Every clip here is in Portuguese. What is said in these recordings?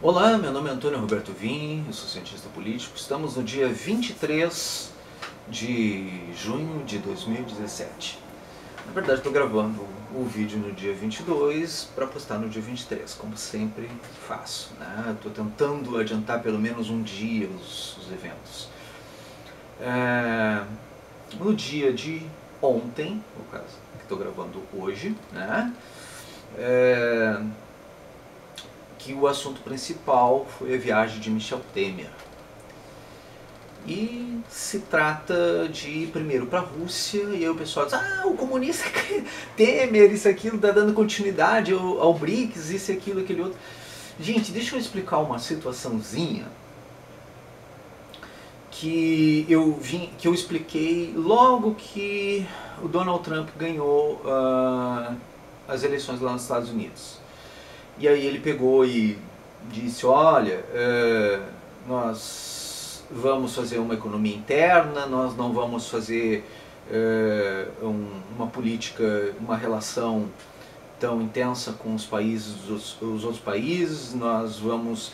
Olá, meu nome é Antônio Roberto Vim, eu sou cientista político. Estamos no dia 23 de junho de 2017. Na verdade, estou gravando o vídeo no dia 22 para postar no dia 23, como sempre faço. Estou tentando adiantar pelo menos um dia os eventos. No dia de ontem, no caso, que estou gravando hoje, que o assunto principal foi a viagem de Michel Temer. E se trata de ir primeiro para a Rússia, e aí o pessoal diz, o comunista Temer, isso aquilo, está dando continuidade ao BRICS, isso, aquilo, aquele outro. Gente, deixa eu explicar uma situaçãozinha que eu expliquei logo que o Donald Trump ganhou as eleições lá nos Estados Unidos. E aí ele pegou e disse, olha, nós vamos fazer uma economia interna, nós não vamos fazer uma política, uma relação tão intensa com os países, os outros países, nós vamos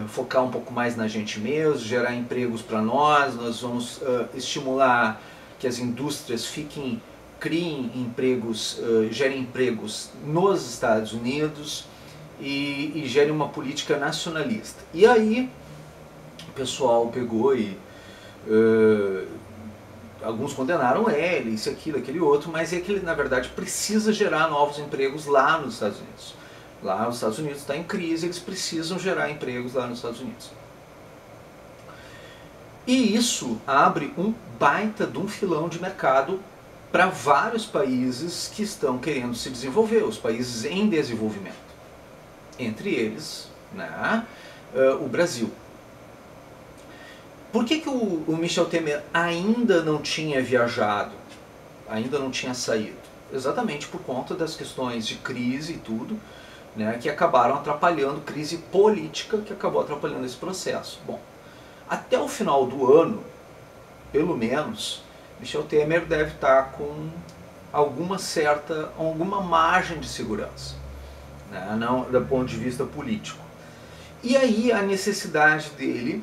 focar um pouco mais na gente mesmo, gerar empregos para nós vamos estimular que as indústrias criem empregos, gerem empregos nos Estados Unidos, e gere uma política nacionalista. E aí o pessoal pegou e alguns condenaram ele, isso, aquilo, aquele outro, mas é que ele na verdade precisa gerar novos empregos lá nos Estados Unidos. Lá os Estados Unidos está em crise, eles precisam gerar empregos lá nos Estados Unidos. E isso abre um baita de um filão de mercado para vários países que estão querendo se desenvolver, os países em desenvolvimento. Entre eles, o Brasil. Por que o Michel Temer ainda não tinha viajado, ainda não tinha saído? Exatamente por conta das questões de crise e tudo, que acabaram atrapalhando, crise política que acabou atrapalhando esse processo. Bom, até o final do ano, pelo menos, Michel Temer deve estar com alguma margem de segurança. Não do ponto de vista político. E aí a necessidade dele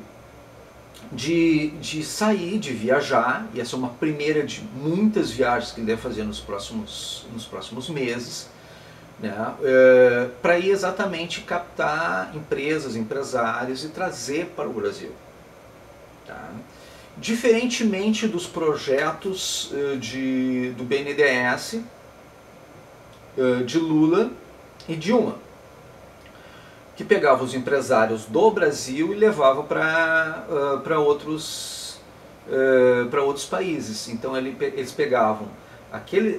de sair, de viajar, e essa é uma primeira de muitas viagens que ele deve fazer nos próximos meses, para ir exatamente captar empresas, empresários e trazer para o Brasil. Diferentemente dos projetos do BNDES, de Lula e Dilma, que pegava os empresários do Brasil e levava para outros países. Então eles pegavam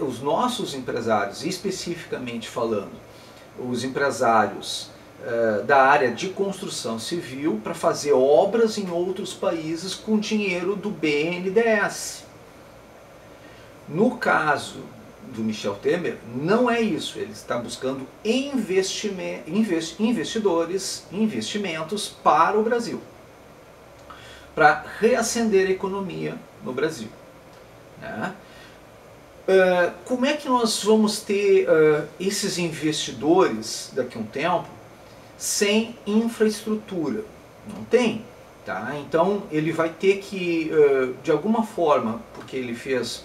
os nossos empresários, especificamente falando, os empresários da área de construção civil, para fazer obras em outros países com dinheiro do BNDES. No caso do Michel Temer, não é isso. Ele está buscando investimentos para o Brasil, para reacender a economia no Brasil. Como é que nós vamos ter esses investidores daqui a um tempo sem infraestrutura? Não tem. Então ele vai ter que, de alguma forma, porque ele fez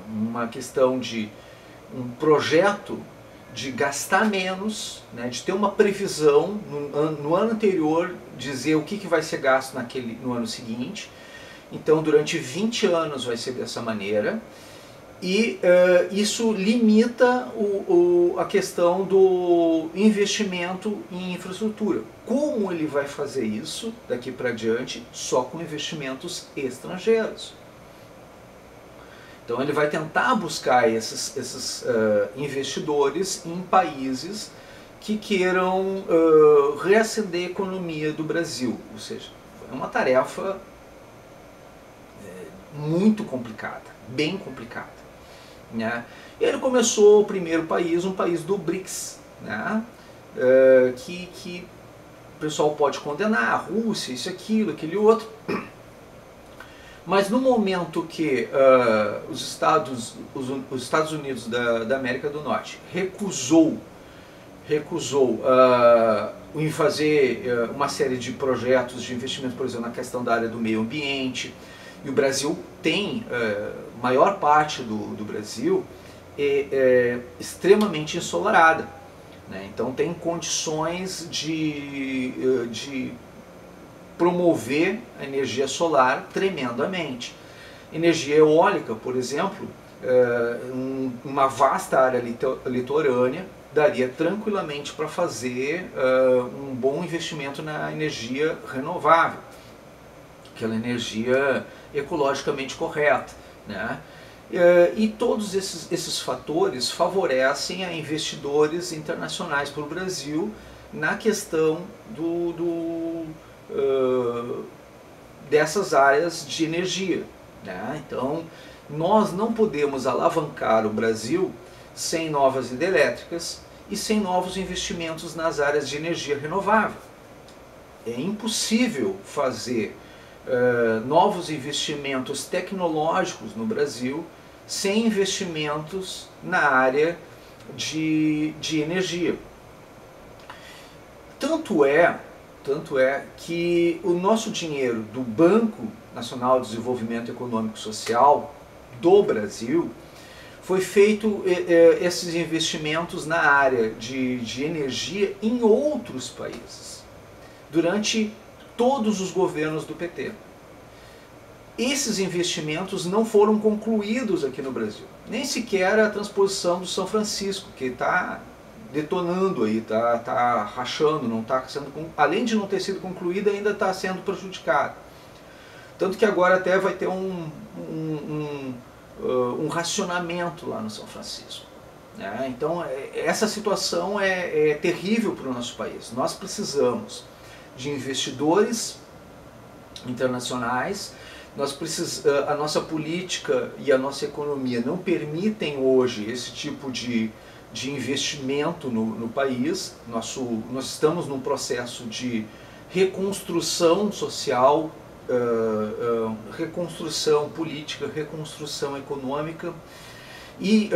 uma questão de um projeto de gastar menos, de ter uma previsão no ano anterior, dizer o que vai ser gasto no ano seguinte. Então durante 20 anos vai ser dessa maneira, e isso limita a questão do investimento em infraestrutura. Como ele vai fazer isso daqui para diante? Só com investimentos estrangeiros. Então ele vai tentar buscar esses investidores em países que queiram reacender a economia do Brasil. Ou seja, é uma tarefa muito complicada, bem complicada. E ele começou o primeiro país, um país do BRICS, que o pessoal pode condenar, a Rússia, isso, aquilo, aquele outro. Mas no momento que os Estados Unidos da América do Norte recusou em fazer uma série de projetos de investimento, por exemplo, na questão da área do meio ambiente. E o Brasil tem, maior parte do Brasil é extremamente ensolarada, né? Então tem condições de promover a energia solar tremendamente. Energia eólica, por exemplo, uma vasta área litorânea daria tranquilamente para fazer um bom investimento na energia renovável, aquela energia ecologicamente correta, né? E todos esses fatores favorecem a investidores internacionais para o Brasil na questão dessas áreas de energia, né? Então, nós não podemos alavancar o Brasil sem novas hidrelétricas e sem novos investimentos nas áreas de energia renovável. É impossível fazer novos investimentos tecnológicos no Brasil sem investimentos na área de energia. Tanto é que o nosso dinheiro do Banco Nacional de Desenvolvimento Econômico e Social do Brasil foi feito esses investimentos na área de energia em outros países, durante todos os governos do PT. Esses investimentos não foram concluídos aqui no Brasil, nem sequer a transposição do São Francisco, que está detonando aí, tá rachando, não tá sendo, além de não ter sido concluída, ainda está sendo prejudicado. Tanto que agora até vai ter um racionamento lá no São Francisco, né? Então essa situação é terrível para o nosso país. Nós precisamos de investidores internacionais. A nossa política e a nossa economia não permitem hoje esse tipo de investimento no país. Nós estamos num processo de reconstrução social, reconstrução política, reconstrução econômica, e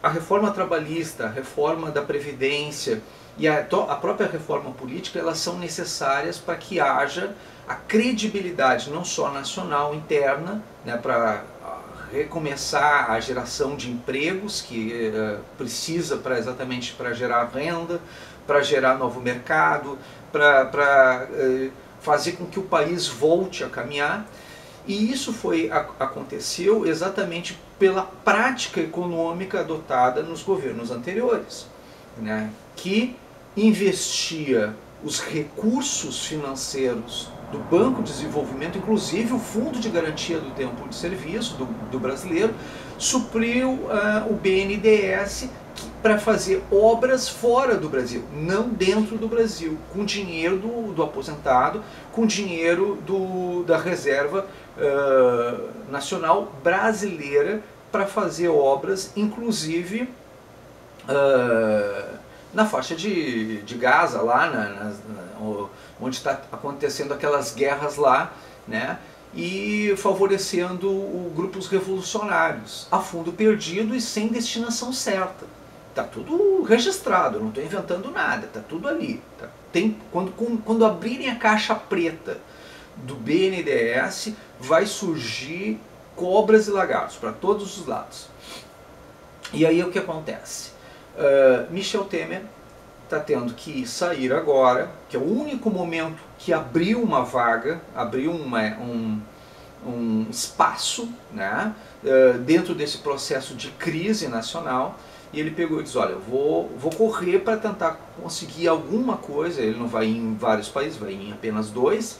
a reforma trabalhista, a reforma da Previdência e a própria reforma política, elas são necessárias para que haja a credibilidade não só nacional, interna, né, para recomeçar a geração de empregos que precisa exatamente para gerar renda, para gerar novo mercado, para fazer com que o país volte a caminhar. E isso aconteceu exatamente pela prática econômica adotada nos governos anteriores, né, que investia os recursos financeiros do Banco de Desenvolvimento, inclusive o Fundo de Garantia do Tempo de Serviço do brasileiro, supriu o BNDES para fazer obras fora do Brasil, não dentro do Brasil, com dinheiro do aposentado, com dinheiro da reserva nacional brasileira, para fazer obras, inclusive na faixa de Gaza, lá onde está acontecendo aquelas guerras lá, né? E favorecendo grupos revolucionários, a fundo perdido e sem destinação certa. Está tudo registrado, não estou inventando nada, está tudo ali. Tá? Quando abrirem a caixa preta do BNDES, vai surgir cobras e lagartos para todos os lados. E aí o que acontece? Michel Temer está tendo que sair agora, que é o único momento que abriu uma vaga, abriu um espaço, né, dentro desse processo de crise nacional, e ele pegou e disse, olha, eu vou correr para tentar conseguir alguma coisa. Ele não vai em vários países, vai em apenas 2,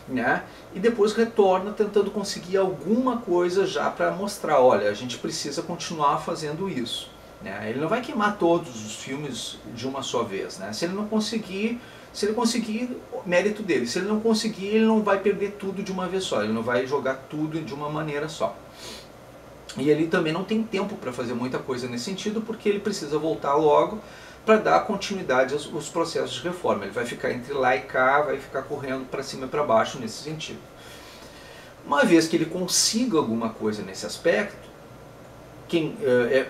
né, e depois retorna tentando conseguir alguma coisa já para mostrar, olha, a gente precisa continuar fazendo isso. Ele não vai queimar todos os filmes de uma só vez, né? Se ele conseguir, mérito dele. Se ele não conseguir, ele não vai perder tudo de uma vez só. Ele não vai jogar tudo de uma maneira só. E ele também não tem tempo para fazer muita coisa nesse sentido, porque ele precisa voltar logo para dar continuidade aos processos de reforma. Ele vai ficar entre lá e cá, vai ficar correndo para cima e para baixo nesse sentido. Uma vez que ele consiga alguma coisa nesse aspecto, o quem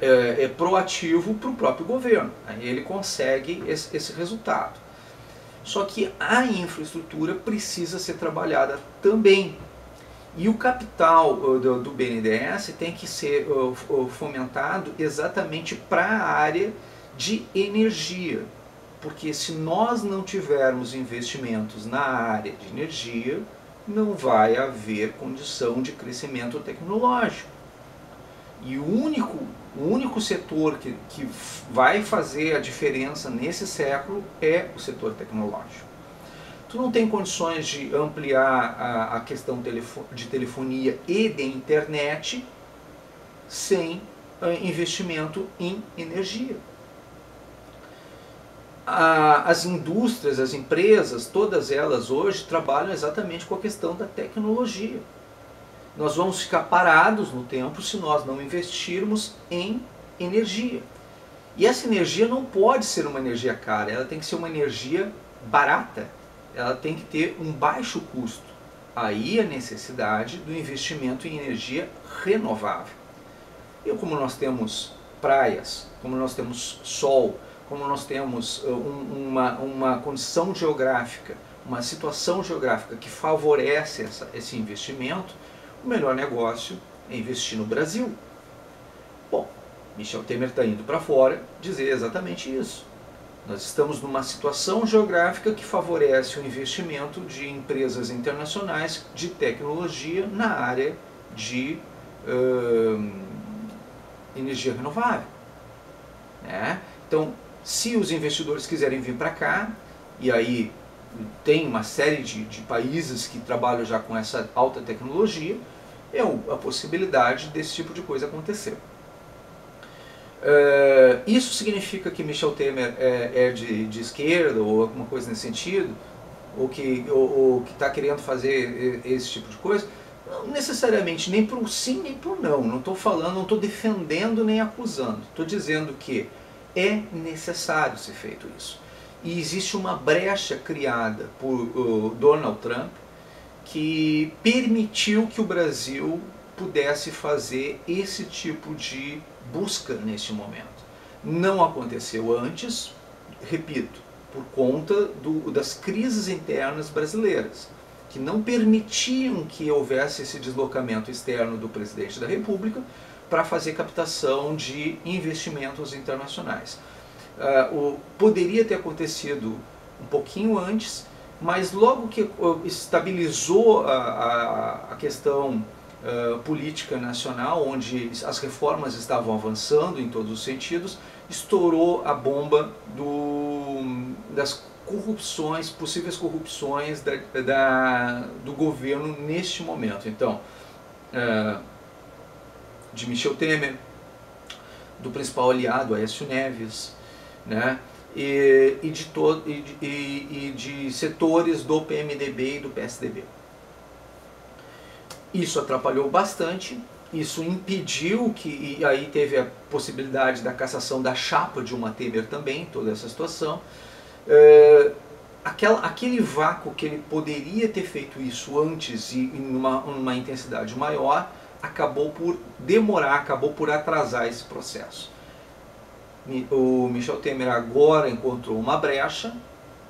é proativo para o próprio governo. Aí ele consegue esse resultado. Só que a infraestrutura precisa ser trabalhada também. E o capital do BNDES tem que ser fomentado exatamente para a área de energia. Porque se nós não tivermos investimentos na área de energia, não vai haver condição de crescimento tecnológico. E o único setor que vai fazer a diferença nesse século é o setor tecnológico. Tu não tem condições de ampliar a questão de telefonia e de internet sem investimento em energia. As indústrias, as empresas, todas elas hoje trabalham exatamente com a questão da tecnologia. Nós vamos ficar parados no tempo se nós não investirmos em energia. E essa energia não pode ser uma energia cara, ela tem que ser uma energia barata. Ela tem que ter um baixo custo. Aí a necessidade do investimento em energia renovável. E como nós temos praias, como nós temos sol, como nós temos uma condição geográfica, uma situação geográfica que favorece esse investimento, o melhor negócio é investir no Brasil. Bom, Michel Temer está indo para fora dizer exatamente isso. Nós estamos numa situação geográfica que favorece o investimento de empresas internacionais de tecnologia na área de energia renovável. Né? Então, se os investidores quiserem vir para cá, e aí tem uma série de países que trabalham já com essa alta tecnologia, é a possibilidade desse tipo de coisa acontecer. Isso significa que Michel Temer é de esquerda ou alguma coisa nesse sentido? Ou que está querendo fazer esse tipo de coisa? Não necessariamente, nem para o sim nem para o não. Não estou falando, não estou defendendo nem acusando. Estou dizendo que é necessário ser feito isso. E existe uma brecha criada por Donald Trump que permitiu que o Brasil pudesse fazer esse tipo de busca neste momento. Não aconteceu antes, repito, por conta das crises internas brasileiras, que não permitiam que houvesse esse deslocamento externo do presidente da República para fazer captação de investimentos internacionais. Poderia ter acontecido um pouquinho antes, mas logo que estabilizou a questão política nacional, onde as reformas estavam avançando em todos os sentidos, estourou a bomba das corrupções, possíveis corrupções do governo neste momento. Então, de Michel Temer, do principal aliado, Aécio Neves, né? E de setores do PMDB e do PSDB. Isso atrapalhou bastante, isso impediu e aí teve a possibilidade da cassação da chapa Dilma Temer também, toda essa situação. Aquele vácuo que ele poderia ter feito isso antes e numa intensidade maior, acabou por demorar, acabou por atrasar esse processo. O Michel Temer agora encontrou uma brecha,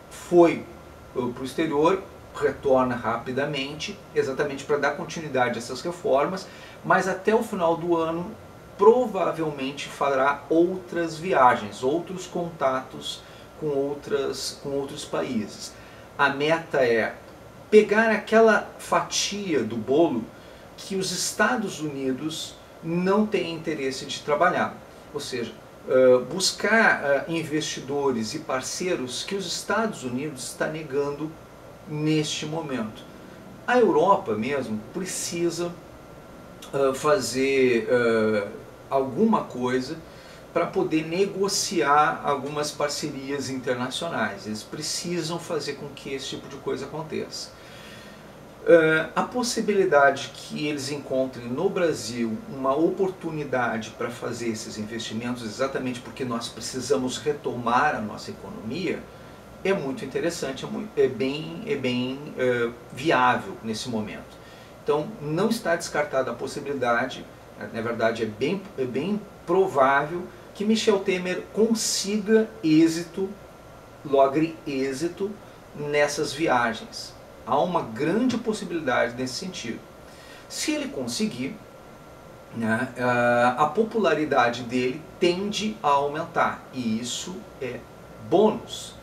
foi para o exterior, retorna rapidamente, exatamente para dar continuidade a essas reformas, mas até o final do ano provavelmente fará outras viagens, outros contatos com outros países. A meta é pegar aquela fatia do bolo que os Estados Unidos não têm interesse de trabalhar, ou seja, buscar investidores e parceiros que os Estados Unidos está negando neste momento. A Europa mesmo precisa fazer alguma coisa para poder negociar algumas parcerias internacionais. Eles precisam fazer com que esse tipo de coisa aconteça. A possibilidade que eles encontrem no Brasil uma oportunidade para fazer esses investimentos, exatamente porque nós precisamos retomar a nossa economia, é muito interessante, é bem viável nesse momento. Então, não está descartada a possibilidade, Na verdade, é bem provável que Michel Temer consiga êxito, logre êxito nessas viagens. Há uma grande possibilidade nesse sentido. Se ele conseguir, né, a popularidade dele tende a aumentar, e isso é bônus,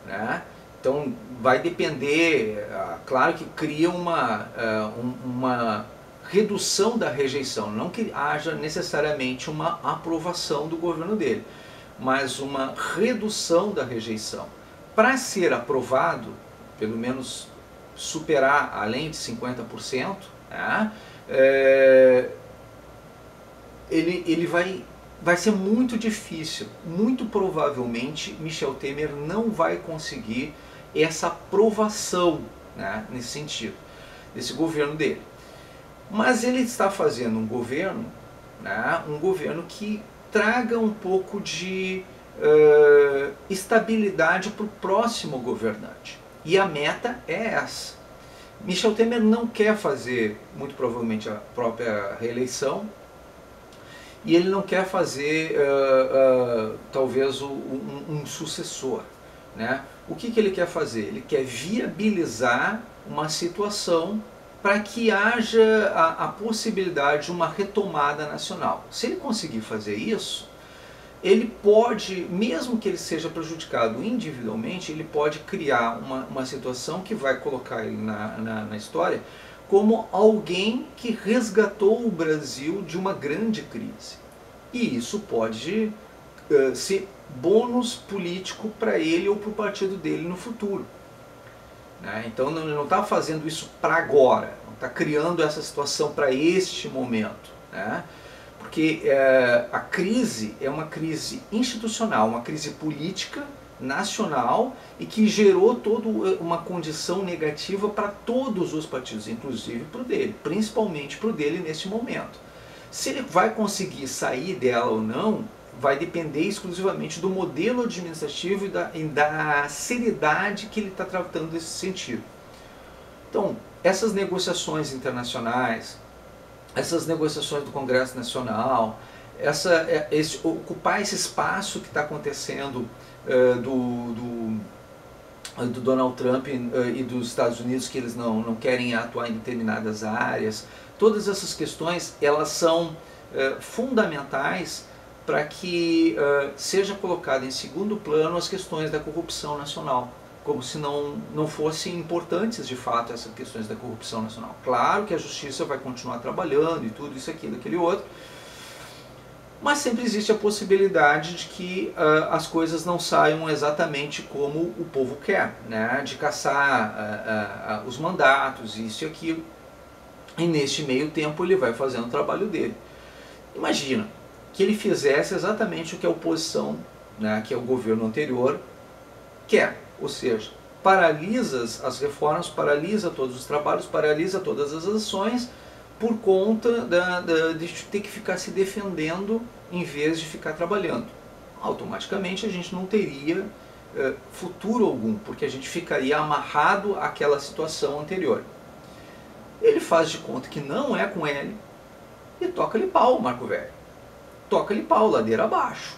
né? Então vai depender, claro que cria uma redução da rejeição, não que haja necessariamente uma aprovação do governo dele, mas uma redução da rejeição. Para ser aprovado, pelo menos superar além de 50%, né, ele vai ser muito difícil, muito provavelmente Michel Temer não vai conseguir essa aprovação, né, nesse sentido, desse governo dele. Mas ele está fazendo um governo, né, um governo que traga um pouco de estabilidade para o próximo governante. E a meta é essa. Michel Temer não quer fazer, muito provavelmente, a própria reeleição, e ele não quer fazer, talvez, um sucessor, né? O que ele quer fazer? Ele quer viabilizar uma situação para que haja a possibilidade de uma retomada nacional. Se ele conseguir fazer isso, ele pode, mesmo que ele seja prejudicado individualmente, ele pode criar uma situação que vai colocar ele na história como alguém que resgatou o Brasil de uma grande crise. E isso pode ser bônus político para ele ou para o partido dele no futuro. Né? Então ele não está fazendo isso para agora, não está criando essa situação para este momento. Né? Porque a crise é uma crise institucional, uma crise política nacional e que gerou toda uma condição negativa para todos os partidos, inclusive para o dele, principalmente para o dele neste momento. Se ele vai conseguir sair dela ou não, vai depender exclusivamente do modelo administrativo e da seriedade que ele está tratando nesse sentido. Então, essas negociações internacionais, essas negociações do Congresso Nacional, ocupar esse espaço que está acontecendo do Donald Trump e dos Estados Unidos, que eles não querem atuar em determinadas áreas, todas essas questões elas são fundamentais para que seja colocado em segundo plano as questões da corrupção nacional, como se não fossem importantes de fato essas questões da corrupção nacional. Claro que a justiça vai continuar trabalhando e tudo isso, aquilo, aquele outro, mas sempre existe a possibilidade de que as coisas não saiam exatamente como o povo quer, né? De caçar os mandatos, isso e aquilo, e neste meio tempo ele vai fazendo o trabalho dele. Imagina que ele fizesse exatamente o que a oposição, né, que é o governo anterior, quer, ou seja, paralisa as reformas, paralisa todos os trabalhos, paralisa todas as ações, por conta de ter que ficar se defendendo em vez de ficar trabalhando. Automaticamente a gente não teria futuro algum, porque a gente ficaria amarrado àquela situação anterior. Ele faz de conta que não é com ele e toca-lhe pau, Marco Velho. Toca-lhe pau, ladeira abaixo.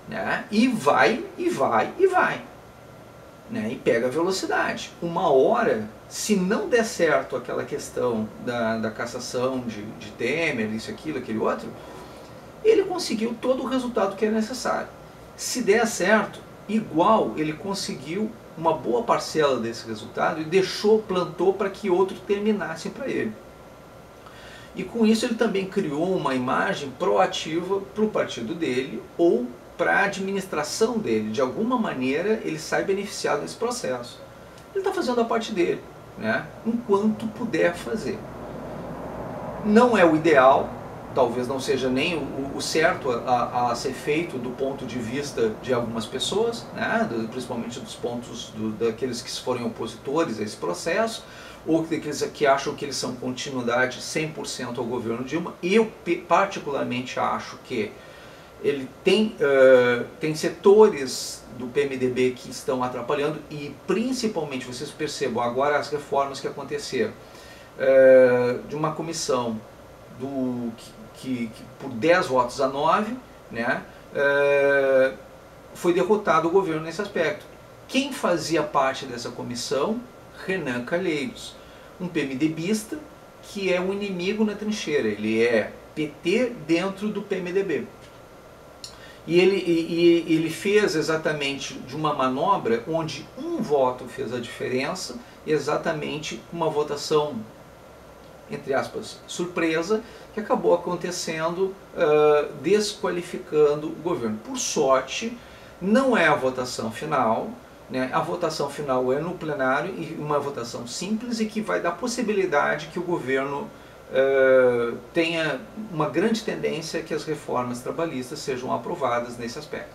Né? E vai, e vai, e vai. Né? E pega a velocidade. Uma hora, se não der certo aquela questão da cassação de Temer, isso, aquilo, aquele outro, ele conseguiu todo o resultado que é necessário. Se der certo, igual ele conseguiu uma boa parcela desse resultado e plantou para que outros terminassem para ele. E com isso ele também criou uma imagem proativa para o partido dele ou para a administração dele. De alguma maneira ele sai beneficiado desse processo. Ele está fazendo a parte dele, né? Enquanto puder fazer. Não é o ideal, talvez não seja nem o certo a ser feito do ponto de vista de algumas pessoas, né? Principalmente dos pontos daqueles que forem opositores a esse processo, ou daqueles que acham que eles são continuidade 100% ao governo Dilma. Eu particularmente acho que ele tem setores do PMDB que estão atrapalhando, e principalmente, vocês percebam agora as reformas que aconteceram, de uma comissão que por 10 votos a 9, né, foi derrotado o governo nesse aspecto. Quem fazia parte dessa comissão? Renan Calheiros, um PMDBista que é um inimigo na trincheira, ele é PT dentro do PMDB. E ele fez exatamente de uma manobra onde um voto fez a diferença, exatamente uma votação, entre aspas, surpresa, que acabou acontecendo, desqualificando o governo. Por sorte, não é a votação final, né? A votação final é no plenário, e uma votação simples e que vai dar possibilidade que o governo tenha uma grande tendência que as reformas trabalhistas sejam aprovadas nesse aspecto.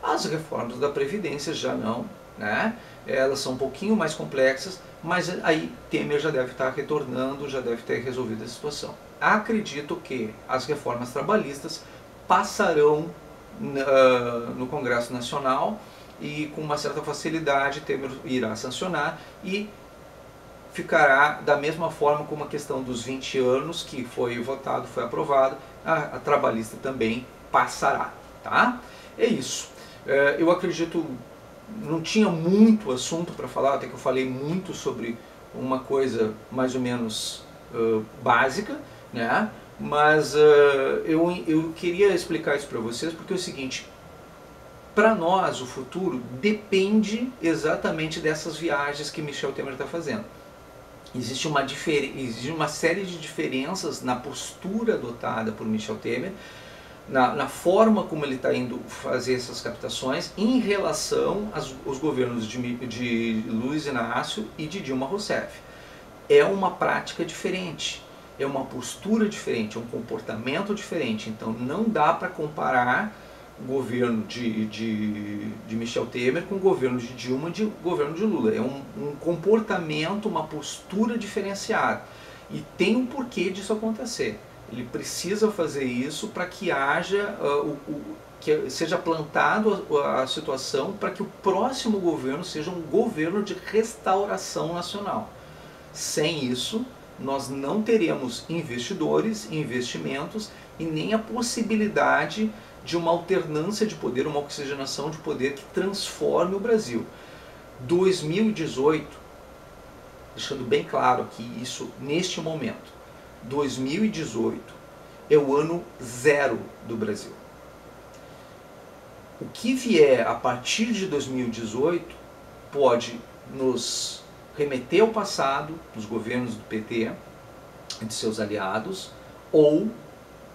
As reformas da Previdência já não, né? Elas são um pouquinho mais complexas, mas aí Temer já deve estar retornando, já deve ter resolvido a situação. Acredito que as reformas trabalhistas passarão no Congresso Nacional e com uma certa facilidade Temer irá sancionar e ficará da mesma forma como a questão dos 20 anos que foi votado, foi aprovado, a trabalhista também passará, tá? É isso. Eu acredito, não tinha muito assunto para falar, até que eu falei muito sobre uma coisa mais ou menos básica, né? Mas eu queria explicar isso para vocês porque é o seguinte: para nós o futuro depende exatamente dessas viagens que Michel Temer está fazendo. Existe uma série de diferenças na postura adotada por Michel Temer, na forma como ele está indo fazer essas captações em relação aos governos de Luiz Inácio e de Dilma Rousseff. É uma prática diferente, é uma postura diferente, é um comportamento diferente. Então não dá para comparar o governo de Michel Temer com o governo de Dilma e o governo de Lula. É um comportamento, uma postura diferenciada. E tem um porquê disso acontecer. Ele precisa fazer isso para que haja, que seja plantado a situação para que o próximo governo seja um governo de restauração nacional. Sem isso, nós não teremos investidores, investimentos e nem a possibilidade de uma alternância de poder, uma oxigenação de poder que transforme o Brasil. 2018, deixando bem claro aqui isso neste momento, 2018 é o ano zero do Brasil. O que vier a partir de 2018 pode nos remeter ao passado, dos governos do PT e de seus aliados, ou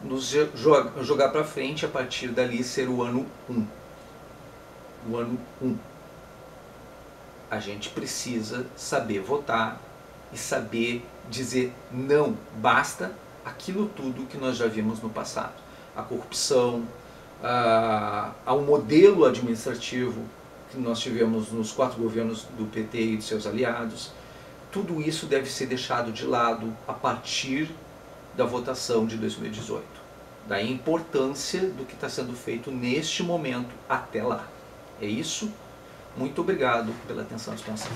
nos jogar para frente, a partir dali ser o ano 1. O ano 1. A gente precisa saber votar e saber dizer não, basta aquilo tudo que nós já vimos no passado. A corrupção, ao modelo administrativo que nós tivemos nos 4 governos do PT e de seus aliados, tudo isso deve ser deixado de lado a partir da votação de 2018. Daí a importância do que está sendo feito neste momento até lá. É isso. Muito obrigado pela atenção dispensada.